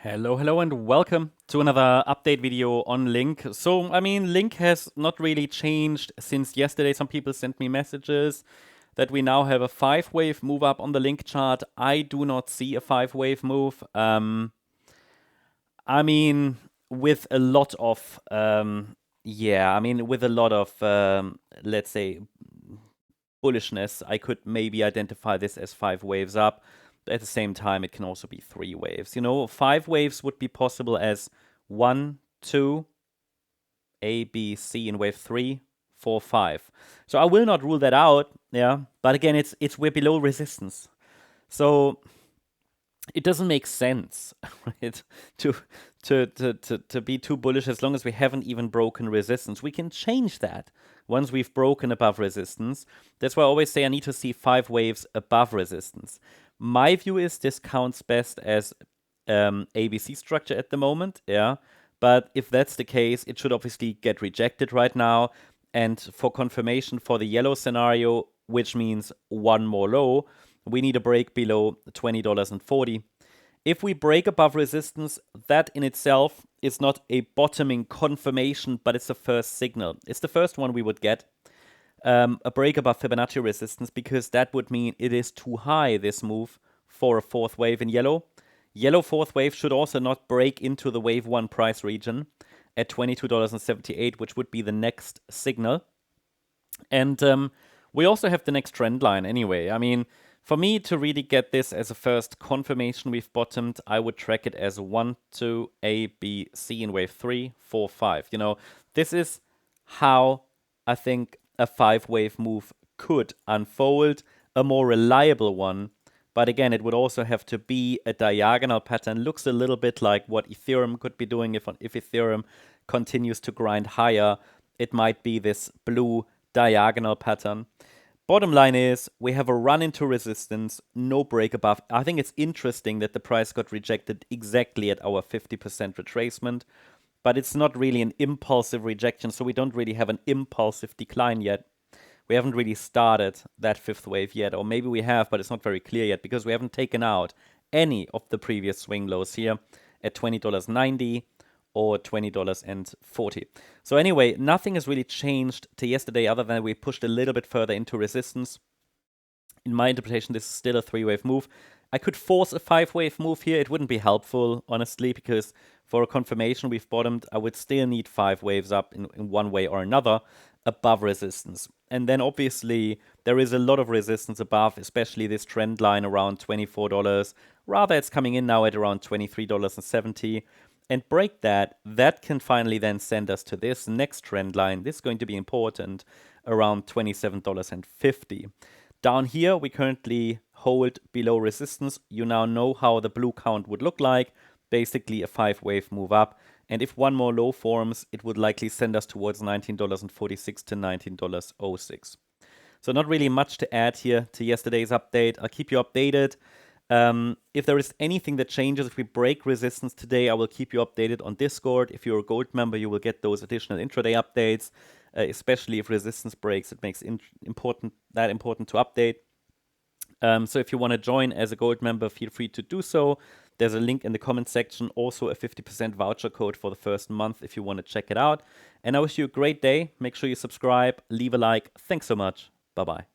Hello, and welcome to another update video on Link. So, Link has not really changed since yesterday. Some people sent me messages that we now have a 5-wave move up on the Link chart. I do not see a 5-wave move. With a lot of, let's say, bullishness, I could maybe identify this as 5 waves up. At the same time, it can also be 3 waves. 5 waves would be possible as 1, 2, A, B, C in wave 3, 4, 5. So I will not rule that out, yeah. But again, we're below resistance. So it doesn't make sense, right, to be too bullish as long as we haven't even broken resistance. We can change that once we've broken above resistance. That's why I always say I need to see 5 waves above resistance. My view is this counts best as ABC structure at the moment, yeah. But if that's the case, it should obviously get rejected right now. And for confirmation for the yellow scenario, which means one more low, we need a break below $20.40. If we break above resistance, that in itself is not a bottoming confirmation, but it's the first signal. It's the first one we would get. A break above Fibonacci resistance, because that would mean it is too high, this move, for a 4th wave in yellow. Yellow 4th wave should also not break into the wave 1 price region at $22.78, which would be the next signal. And we also have the next trend line anyway. For me to really get this as a first confirmation we've bottomed, I would track it as 1, 2, A, B, C in wave 3, 4, 5. This is how I think a 5-wave move could unfold, a more reliable one. But again, it would also have to be a diagonal pattern. Looks a little bit like what Ethereum could be doing if Ethereum continues to grind higher. It might be this blue diagonal pattern. Bottom line is, we have a run into resistance, no break above. I think it's interesting that the price got rejected exactly at our 50% retracement. But it's not really an impulsive rejection, so we don't really have an impulsive decline yet. We haven't really started that 5th wave yet, or maybe we have, but it's not very clear yet, because we haven't taken out any of the previous swing lows here at $20.90 or $20.40. So anyway, nothing has really changed to yesterday other than we pushed a little bit further into resistance. In my interpretation, this is still a 3-wave move. I could force a 5-wave move here. It wouldn't be helpful, honestly, because for a confirmation we've bottomed, I would still need 5 waves up in one way or another above resistance. And then obviously there is a lot of resistance above, especially this trend line around $24. Rather, it's coming in now at around $23.70. And break that can finally then send us to this next trend line. This is going to be important, around $27.50. Down here, we currently hold below resistance. You now know how the blue count would look like. Basically a 5-wave move up. And if one more low forms, it would likely send us towards $19.46 to $19.06. So not really much to add here to yesterday's update. I'll keep you updated. If there is anything that changes, if we break resistance today, I will keep you updated on Discord. If you're a gold member, you will get those additional intraday updates, especially if resistance breaks. It makes important to update. So if you want to join as a gold member, feel free to do so. There's a link in the comment section, also a 50% voucher code for the first month if you want to check it out. And I wish you a great day. Make sure you subscribe, leave a like. Thanks so much. Bye-bye.